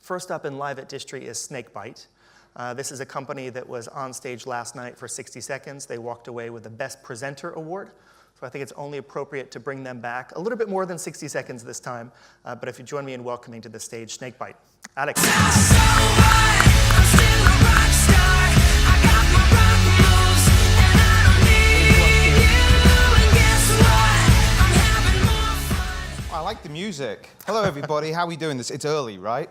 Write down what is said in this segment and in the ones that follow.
First up in Live at Distry is Snakebyte. This is a company that was on stage last night for 60 seconds. They walked away with the Best Presenter Award. So I think it's only appropriate to bring them back a little bit more than 60 seconds this time. But if you join me in welcoming to the stage Snakebyte, Alex. I like the music. Hello, everybody. How are we doing this? It's early, right?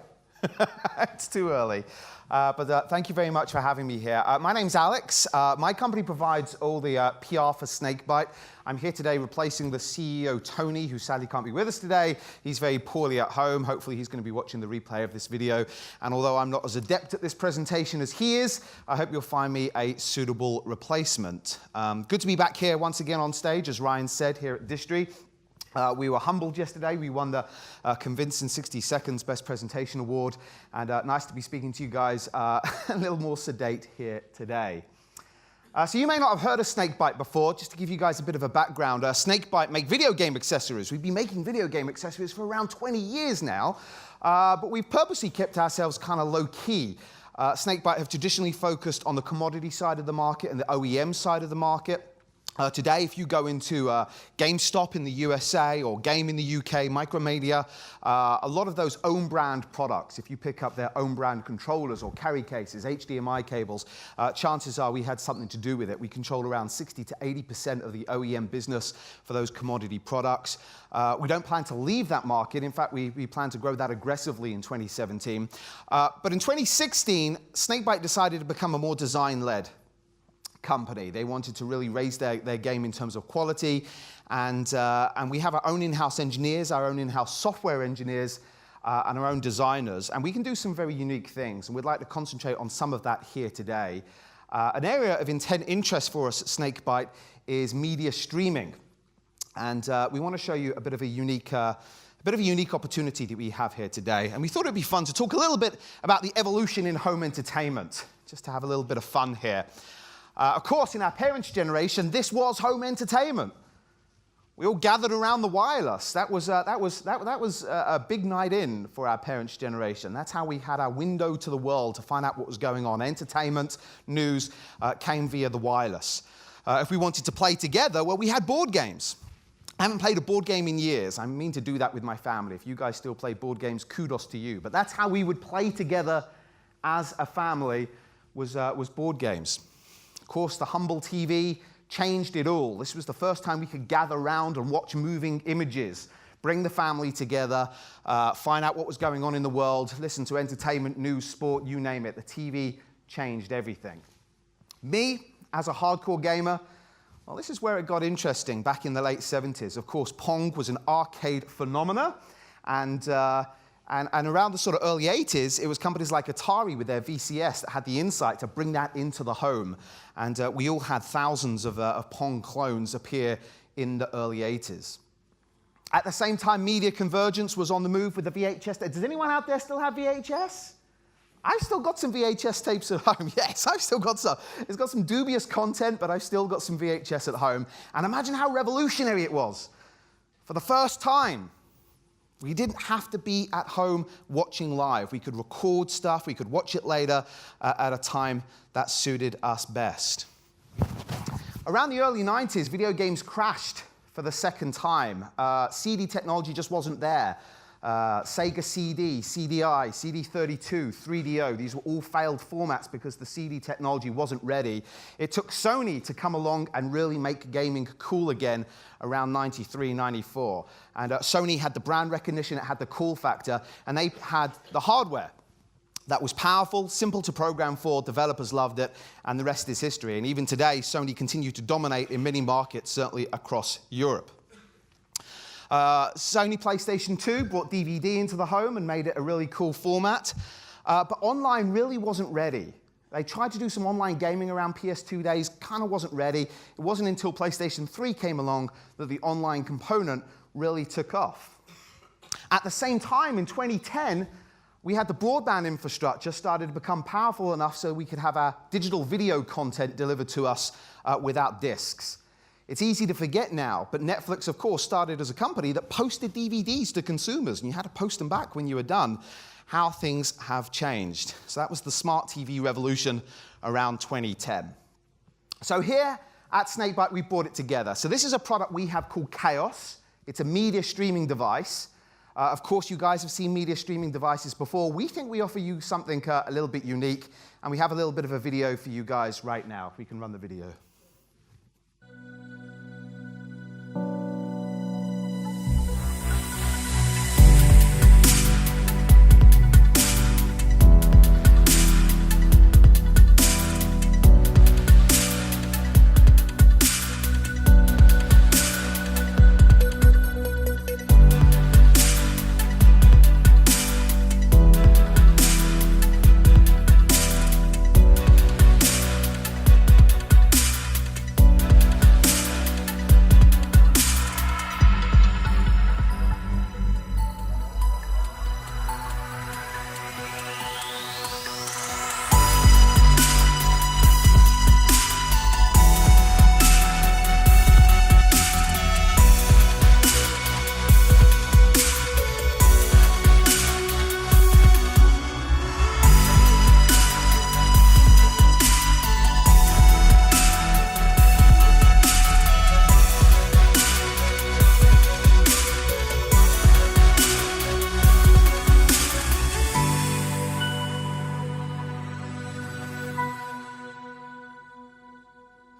It's too early. But thank you very much for having me here. My name's Alex. My company provides all the PR for Snakebyte. I'm here today replacing the CEO, Tony, who sadly can't be with us today. He's very poorly at home. Hopefully, he's going to be watching the replay of this video. And although I'm not as adept at this presentation as he is, I hope you'll find me a suitable replacement. Good to be back here once again on stage, as Ryan said, here at Distry. We were humbled yesterday. We won the Convincing 60 Seconds Best Presentation Award. And nice to be speaking to you guys a little more sedate here today. So you may not have heard of Snakebyte before. Just to give you guys a bit of a background, Snakebyte make video game accessories. We've been making video game accessories for around 20 years now. But we've purposely kept ourselves kind of low-key. Snakebyte have traditionally focused on the commodity side of the market and the OEM side of the market. Today, if you go into GameStop in the USA or Game in the UK, Micromedia, a lot of those own brand products, if you pick up their own brand controllers or carry cases, HDMI cables, chances are we had something to do with it. We control around 60 to 80% of the OEM business for those commodity products. We don't plan to leave that market. In fact, we plan to grow that aggressively in 2017. But in 2016, Snakebyte decided to become a more design-led company. They wanted to really raise their game in terms of quality, and we have our own in-house engineers, our own in-house software engineers, and our own designers, and we can do some very unique things, and we'd like to concentrate on some of that here today. An area of interest for us at Snakebyte is media streaming, and we want to show you a bit of a unique opportunity that we have here today, and we thought it'd be fun to talk a little bit about the evolution in home entertainment, just to have a little bit of fun here. Of course, in our parents' generation, this was home entertainment. We all gathered around the wireless. That was a big night in for our parents' generation. That's how we had our window to the world to find out what was going on. Entertainment, news came via the wireless. If we wanted to play together, well, we had board games. I haven't played a board game in years. I mean to do that with my family. If you guys still play board games, kudos to you. But that's how we would play together as a family, was board games. Of course, the humble TV changed it all. This was the first time we could gather around and watch moving images, bring the family together, find out what was going on in the world, listen to entertainment, news, sport, you name it. The TV changed everything. Me, as a hardcore gamer, well, this is where it got interesting back in the late 70s. Of course, Pong was an arcade phenomenon, and around the sort of early 80s, it was companies like Atari with their VCS that had the insight to bring that into the home. And we all had thousands of Pong clones appear in the early 80s. At the same time, media convergence was on the move with the VHS. Does anyone out there still have VHS? I've still got some VHS tapes at home. Yes, I've still got some. It's got some dubious content, but I've still got some VHS at home. And imagine how revolutionary it was. For the first time, we didn't have to be at home watching live. We could record stuff, we could watch it later at a time that suited us best. Around the early 90s, video games crashed for the second time. CD technology just wasn't there. Sega CD, CDI, CD32, 3DO, these were all failed formats because the CD technology wasn't ready. It took Sony to come along and really make gaming cool again around 93, 94. And Sony had the brand recognition, it had the cool factor, and they had the hardware that was powerful, simple to program for, developers loved it, and the rest is history. And even today, Sony continued to dominate in many markets, certainly across Europe. Sony PlayStation 2 brought DVD into the home and made it a really cool format. But online really wasn't ready. They tried to do some online gaming around PS2 days, kind of wasn't ready. It wasn't until PlayStation 3 came along that the online component really took off. At the same time, in 2010, we had the broadband infrastructure started to become powerful enough so we could have our digital video content delivered to us without discs. It's easy to forget now, but Netflix, of course, started as a company that posted DVDs to consumers, and you had to post them back when you were done. how things have changed. So that was the smart TV revolution around 2010. So here at Snakebyte, we brought it together. So this is a product we have called Chaos. It's a media streaming device. Of course, you guys have seen media streaming devices before. We think we offer you something a little bit unique, and we have a little bit of a video for you guys right now. If we can run the video.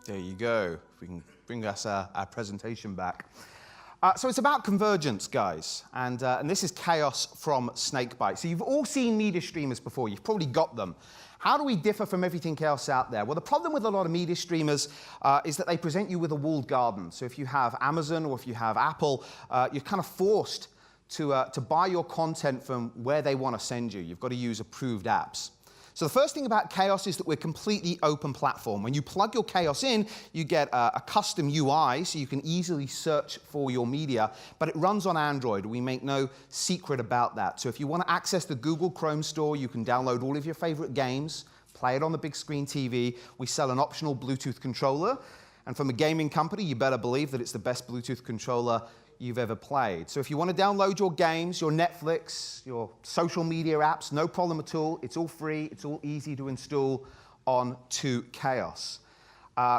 There you go. If we can bring us our presentation back. So it's about convergence, guys. And this is Chaos from Snakebyte. So you've all seen media streamers before. You've probably got them. How do we differ from everything else out there? Well, the problem with a lot of media streamers is that they present you with a walled garden. So if you have Amazon or if you have Apple, you're kind of forced to buy your content from where they want to send you. You've got to use approved apps. So the first thing about Chaos is that we're completely open platform. When you plug your Chaos in, you get a custom UI, so you can easily search for your media, but it runs on Android. We make no secret about that. So if you want to access the Google Chrome store, you can download all of your favorite games, play it on the big screen TV. We sell an optional Bluetooth controller, and from a gaming company, you better believe that it's the best Bluetooth controller you've ever played. So if you want to download your games, your Netflix, your social media apps, no problem at all. It's all free. It's all easy to install onto Chaos.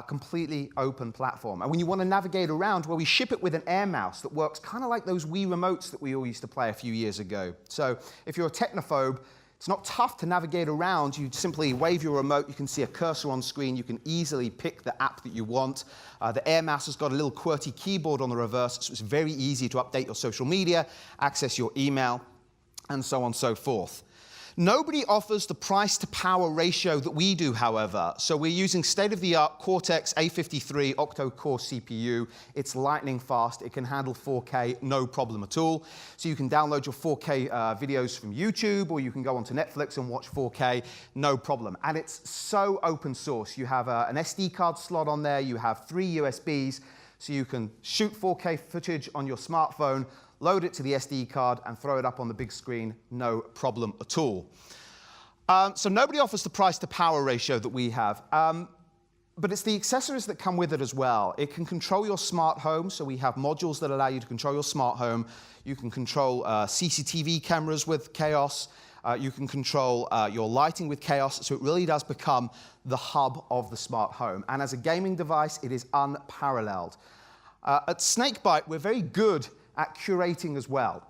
Completely open platform. And when you want to navigate around, well, we ship it with an air mouse that works kind of like those Wii remotes that we all used to play a few years ago. So if you're a technophobe, it's not tough to navigate around. You simply wave your remote. You can see a cursor on screen. You can easily pick the app that you want. The Air Mouse has got a little QWERTY keyboard on the reverse, so it's very easy to update your social media, access your email, and so on and so forth. Nobody offers the price-to-power ratio that we do, however. So we're using state-of-the-art Cortex A53 octo-core CPU. It's lightning fast. It can handle 4K, no problem at all. So you can download your 4K videos from YouTube, or you can go onto Netflix and watch 4K, no problem. And it's so open source. You have an SD card slot on there. You have 3 USBs, so you can shoot 4K footage on your smartphone, load it to the SD card, and throw it up on the big screen, no problem at all. So nobody offers the price-to-power ratio that we have, but it's the accessories that come with it as well. It can control your smart home, so we have modules that allow you to control your smart home. You can control CCTV cameras with Chaos. You can control your lighting with Chaos, so it really does become the hub of the smart home. And as a gaming device, it is unparalleled. At Snakebyte, we're very good at curating as well.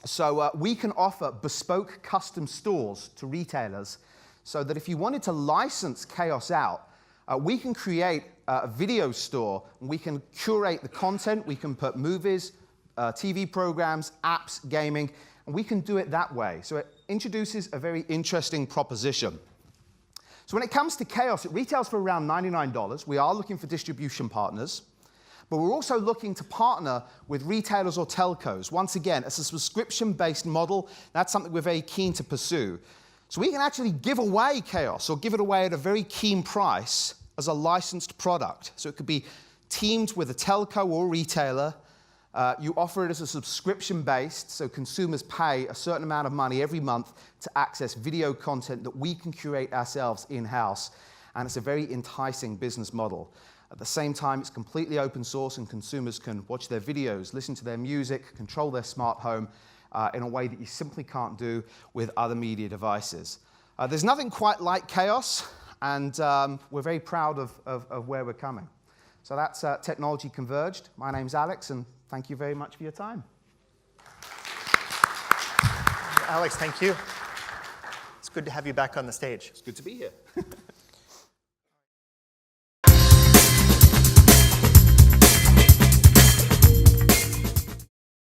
So we can offer bespoke custom stores to retailers so that if you wanted to license Chaos out, we can create a video store. We can curate the content. We can put movies, TV programs, apps, gaming, and we can do it that way. So it introduces a very interesting proposition. So when it comes to Chaos, it retails for around $99. We are looking for distribution partners. But we're also looking to partner with retailers or telcos. Once again, it's a subscription-based model. That's something we're very keen to pursue. So we can actually give away Chaos, or give it away at a very keen price as a licensed product. So it could be teamed with a telco or retailer. You offer it as a subscription-based, so consumers pay a certain amount of money every month to access video content that we can curate ourselves in-house. And it's a very enticing business model. At the same time, it's completely open source, and consumers can watch their videos, listen to their music, control their smart home, in a way that you simply can't do with other media devices. There's nothing quite like chaos, and we're very proud of where we're coming. So that's Technology Converged. My name's Alex, and thank you very much for your time. Alex, thank you. It's good to have you back on the stage. It's good to be here.